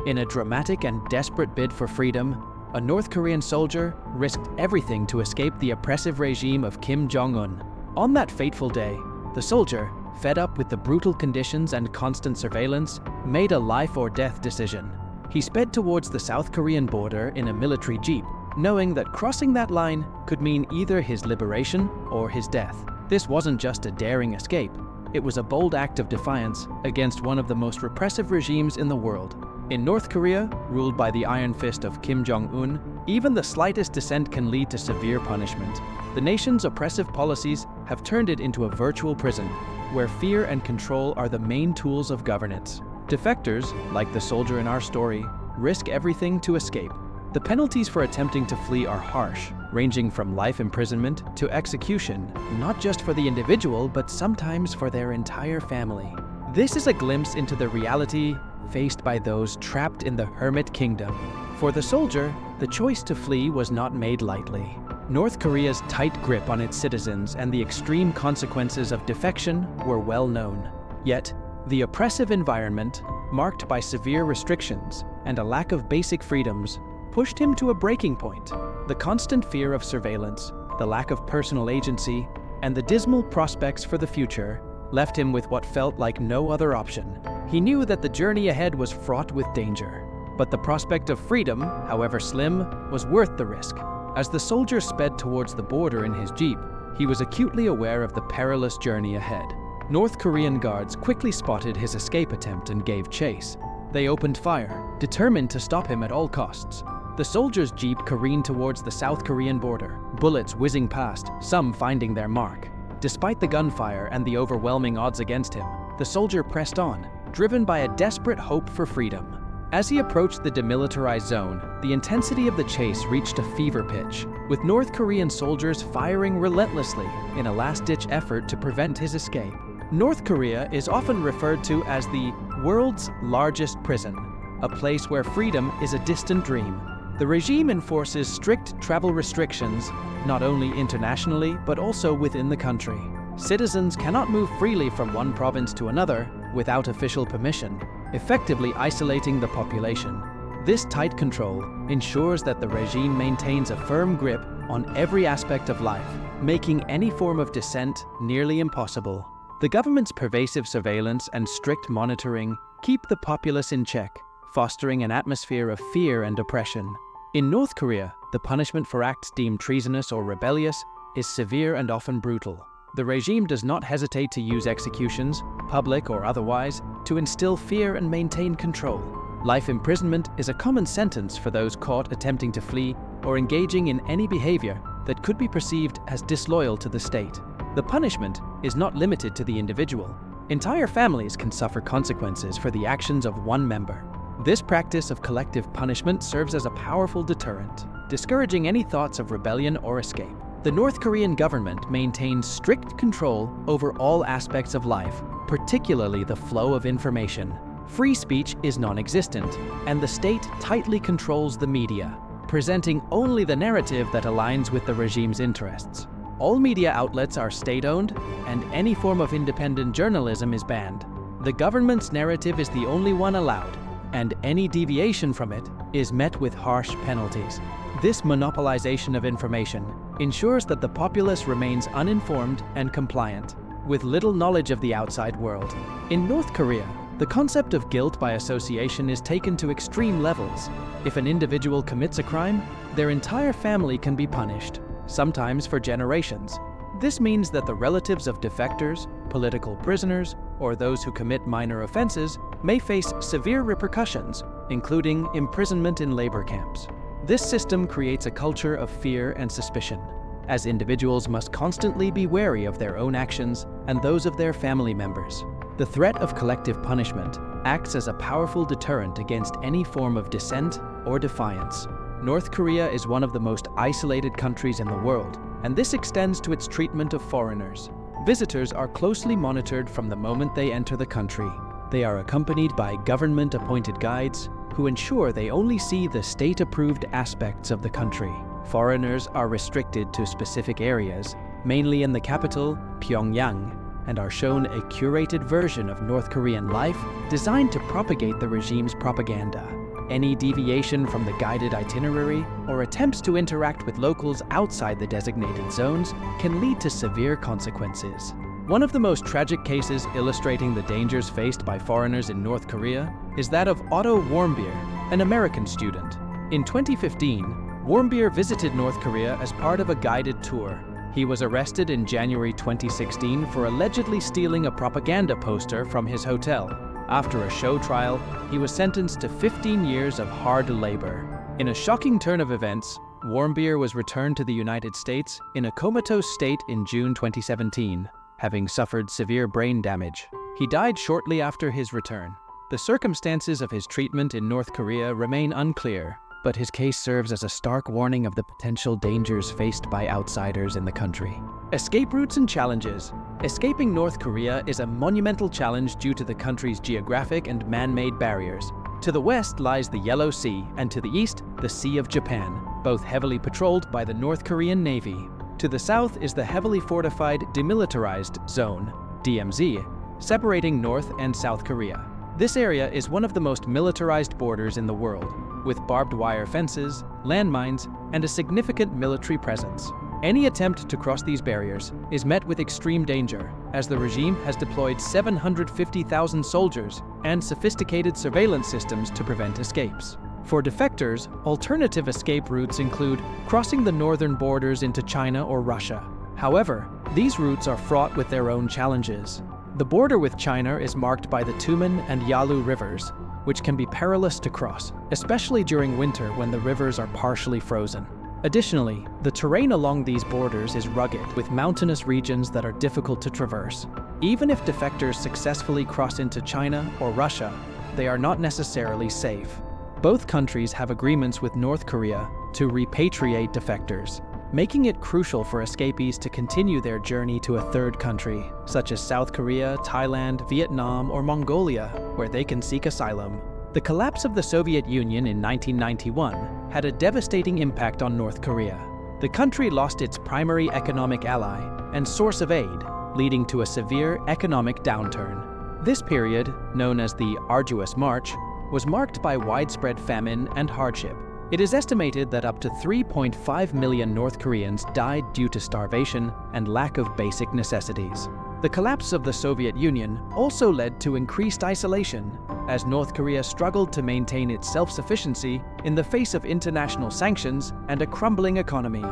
In a dramatic and desperate bid for freedom, a North Korean soldier risked everything to escape the oppressive regime of Kim Jong Un. On that fateful day, the soldier, fed up with the brutal conditions and constant surveillance, made a life-or-death decision. He sped towards the South Korean border in a military jeep, knowing that crossing that line could mean either his liberation or his death. This wasn't just a daring escape. It was a bold act of defiance against one of the most repressive regimes in the world. In North Korea, ruled by the iron fist of Kim Jong Un, even the slightest dissent can lead to severe punishment. The nation's oppressive policies have turned it into a virtual prison, where fear and control are the main tools of governance. Defectors, like the soldier in our story, risk everything to escape. The penalties for attempting to flee are harsh, ranging from life imprisonment to execution, not just for the individual, but sometimes for their entire family. This is a glimpse into the reality faced by those trapped in the hermit kingdom. For the soldier, the choice to flee was not made lightly. North Korea's tight grip on its citizens and the extreme consequences of defection were well known. Yet, the oppressive environment, marked by severe restrictions and a lack of basic freedoms, pushed him to a breaking point. The constant fear of surveillance, the lack of personal agency, and the dismal prospects for the future left him with what felt like no other option. He knew that the journey ahead was fraught with danger, but the prospect of freedom, however slim, was worth the risk. As the soldier sped towards the border in his jeep, he was acutely aware of the perilous journey ahead. North Korean guards quickly spotted his escape attempt and gave chase. They opened fire, determined to stop him at all costs. The soldier's jeep careened towards the South Korean border, bullets whizzing past, some finding their mark. Despite the gunfire and the overwhelming odds against him, the soldier pressed on, driven by a desperate hope for freedom. As he approached the demilitarized zone, the intensity of the chase reached a fever pitch, with North Korean soldiers firing relentlessly in a last-ditch effort to prevent his escape. North Korea is often referred to as the world's largest prison, a place where freedom is a distant dream. The regime enforces strict travel restrictions, not only internationally but also within the country. Citizens cannot move freely from one province to another without official permission, effectively isolating the population. This tight control ensures that the regime maintains a firm grip on every aspect of life, making any form of dissent nearly impossible. The government's pervasive surveillance and strict monitoring keep the populace in check, fostering an atmosphere of fear and oppression. In North Korea, the punishment for acts deemed treasonous or rebellious is severe and often brutal. The regime does not hesitate to use executions, public or otherwise, to instill fear and maintain control. Life imprisonment is a common sentence for those caught attempting to flee or engaging in any behavior that could be perceived as disloyal to the state. The punishment is not limited to the individual. Entire families can suffer consequences for the actions of one member. This practice of collective punishment serves as a powerful deterrent, discouraging any thoughts of rebellion or escape. The North Korean government maintains strict control over all aspects of life, particularly the flow of information. Free speech is non-existent, and the state tightly controls the media, presenting only the narrative that aligns with the regime's interests. All media outlets are state-owned, and any form of independent journalism is banned. The government's narrative is the only one allowed, and any deviation from it is met with harsh penalties. This monopolization of information ensures that the populace remains uninformed and compliant, with little knowledge of the outside world. In North Korea, the concept of guilt by association is taken to extreme levels. If an individual commits a crime, their entire family can be punished, sometimes for generations. This means that the relatives of defectors, political prisoners, or those who commit minor offenses may face severe repercussions, including imprisonment in labor camps. This system creates a culture of fear and suspicion, as individuals must constantly be wary of their own actions and those of their family members. The threat of collective punishment acts as a powerful deterrent against any form of dissent or defiance. North Korea is one of the most isolated countries in the world, and this extends to its treatment of foreigners. Visitors are closely monitored from the moment they enter the country. They are accompanied by government-appointed guides who ensure they only see the state-approved aspects of the country. Foreigners are restricted to specific areas, mainly in the capital, Pyongyang, and are shown a curated version of North Korean life designed to propagate the regime's propaganda. Any deviation from the guided itinerary or attempts to interact with locals outside the designated zones can lead to severe consequences. One of the most tragic cases illustrating the dangers faced by foreigners in North Korea is that of Otto Warmbier, an American student. In 2015, Warmbier visited North Korea as part of a guided tour. He was arrested in January 2016 for allegedly stealing a propaganda poster from his hotel. After a show trial, he was sentenced to 15 years of hard labor. In a shocking turn of events, Warmbier was returned to the United States in a comatose state in June 2017, having suffered severe brain damage. He died shortly after his return. The circumstances of his treatment in North Korea remain unclear, but his case serves as a stark warning of the potential dangers faced by outsiders in the country. Escape routes and challenges. Escaping North Korea is a monumental challenge due to the country's geographic and man-made barriers. To the west lies the Yellow Sea, and to the east, the Sea of Japan, both heavily patrolled by the North Korean Navy. To the south is the heavily fortified demilitarized zone, DMZ, separating North and South Korea. This area is one of the most militarized borders in the world, with barbed wire fences, landmines, and a significant military presence. Any attempt to cross these barriers is met with extreme danger, as the regime has deployed 750,000 soldiers and sophisticated surveillance systems to prevent escapes. For defectors, alternative escape routes include crossing the northern borders into China or Russia. However, these routes are fraught with their own challenges. The border with China is marked by the Tumen and Yalu rivers, which can be perilous to cross, especially during winter when the rivers are partially frozen. Additionally, the terrain along these borders is rugged, with mountainous regions that are difficult to traverse. Even if defectors successfully cross into China or Russia, they are not necessarily safe. Both countries have agreements with North Korea to repatriate defectors, making it crucial for escapees to continue their journey to a third country, such as South Korea, Thailand, Vietnam, or Mongolia, where they can seek asylum. The collapse of the Soviet Union in 1991 had a devastating impact on North Korea. The country lost its primary economic ally and source of aid, leading to a severe economic downturn. This period, known as the Arduous March, was marked by widespread famine and hardship. It is estimated that up to 3.5 million North Koreans died due to starvation and lack of basic necessities. The collapse of the Soviet Union also led to increased isolation, as North Korea struggled to maintain its self-sufficiency in the face of international sanctions and a crumbling economy.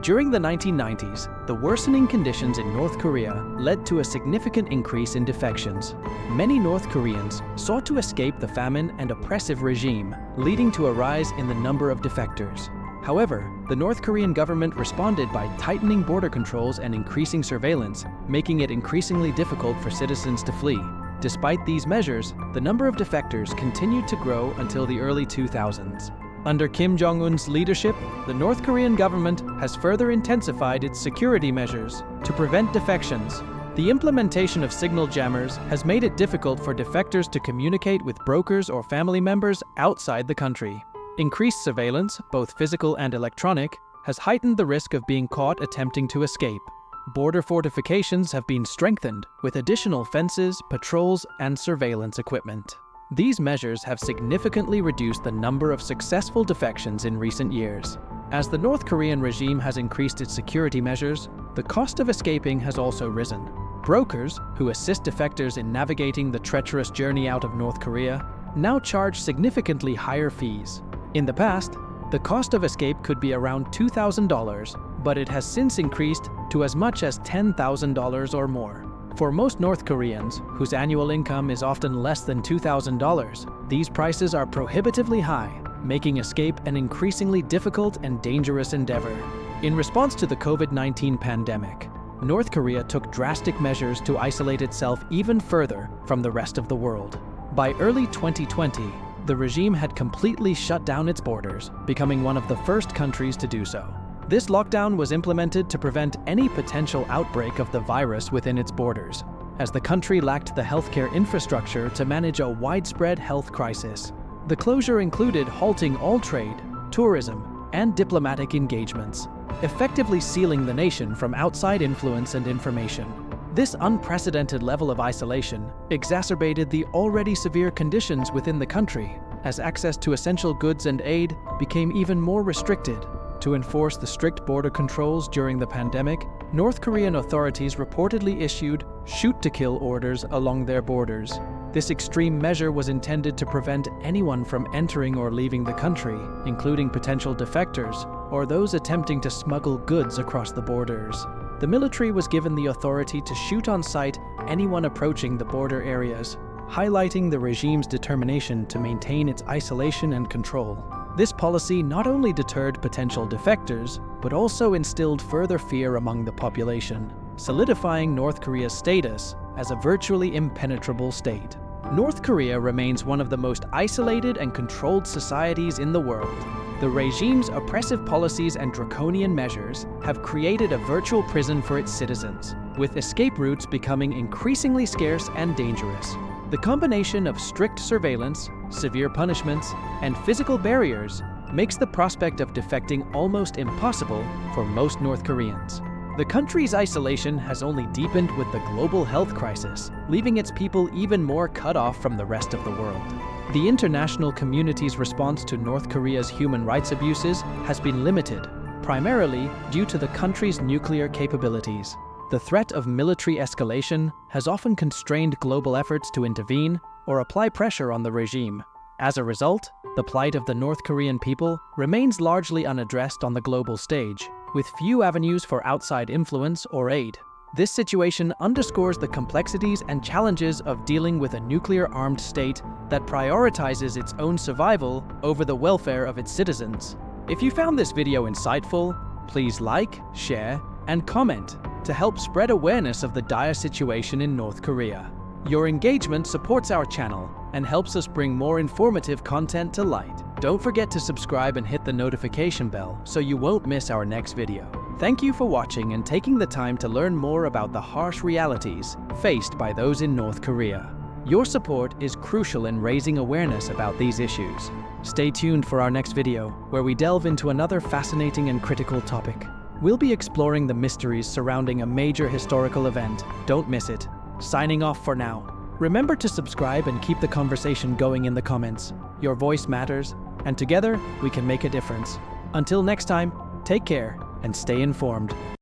During the 1990s, the worsening conditions in North Korea led to a significant increase in defections. Many North Koreans sought to escape the famine and oppressive regime, leading to a rise in the number of defectors. However, the North Korean government responded by tightening border controls and increasing surveillance, making it increasingly difficult for citizens to flee. Despite these measures, the number of defectors continued to grow until the early 2000s. Under Kim Jong Un's leadership, the North Korean government has further intensified its security measures to prevent defections. The implementation of signal jammers has made it difficult for defectors to communicate with brokers or family members outside the country. Increased surveillance, both physical and electronic, has heightened the risk of being caught attempting to escape. Border fortifications have been strengthened with additional fences, patrols, and surveillance equipment. These measures have significantly reduced the number of successful defections in recent years. As the North Korean regime has increased its security measures, the cost of escaping has also risen. Brokers, who assist defectors in navigating the treacherous journey out of North Korea, now charge significantly higher fees. In the past, the cost of escape could be around $2,000, but it has since increased to as much as $10,000 or more. For most North Koreans, whose annual income is often less than $2,000, these prices are prohibitively high, making escape an increasingly difficult and dangerous endeavor. In response to the COVID-19 pandemic, North Korea took drastic measures to isolate itself even further from the rest of the world. By early 2020, the regime had completely shut down its borders, becoming one of the first countries to do so. This lockdown was implemented to prevent any potential outbreak of the virus within its borders, as the country lacked the healthcare infrastructure to manage a widespread health crisis. The closure included halting all trade, tourism, and diplomatic engagements, effectively sealing the nation from outside influence and information. This unprecedented level of isolation exacerbated the already severe conditions within the country, as access to essential goods and aid became even more restricted. To enforce the strict border controls during the pandemic, North Korean authorities reportedly issued shoot-to-kill orders along their borders. This extreme measure was intended to prevent anyone from entering or leaving the country, including potential defectors or those attempting to smuggle goods across the borders. The military was given the authority to shoot on sight anyone approaching the border areas, highlighting the regime's determination to maintain its isolation and control. This policy not only deterred potential defectors, but also instilled further fear among the population, solidifying North Korea's status as a virtually impenetrable state. North Korea remains one of the most isolated and controlled societies in the world. The regime's oppressive policies and draconian measures have created a virtual prison for its citizens, with escape routes becoming increasingly scarce and dangerous. The combination of strict surveillance, severe punishments, and physical barriers makes the prospect of defecting almost impossible for most North Koreans. The country's isolation has only deepened with the global health crisis, leaving its people even more cut off from the rest of the world. The international community's response to North Korea's human rights abuses has been limited, primarily due to the country's nuclear capabilities. The threat of military escalation has often constrained global efforts to intervene or apply pressure on the regime. As a result, the plight of the North Korean people remains largely unaddressed on the global stage, with few avenues for outside influence or aid. This situation underscores the complexities and challenges of dealing with a nuclear-armed state that prioritizes its own survival over the welfare of its citizens. If you found this video insightful, please like, share, and comment to help spread awareness of the dire situation in North Korea. Your engagement supports our channel and helps us bring more informative content to light. Don't forget to subscribe and hit the notification bell so you won't miss our next video. Thank you for watching and taking the time to learn more about the harsh realities faced by those in North Korea. Your support is crucial in raising awareness about these issues. Stay tuned for our next video, where we delve into another fascinating and critical topic. We'll be exploring the mysteries surrounding a major historical event. Don't miss it. Signing off for now. Remember to subscribe and keep the conversation going in the comments. Your voice matters, and together we can make a difference. Until next time, take care and stay informed.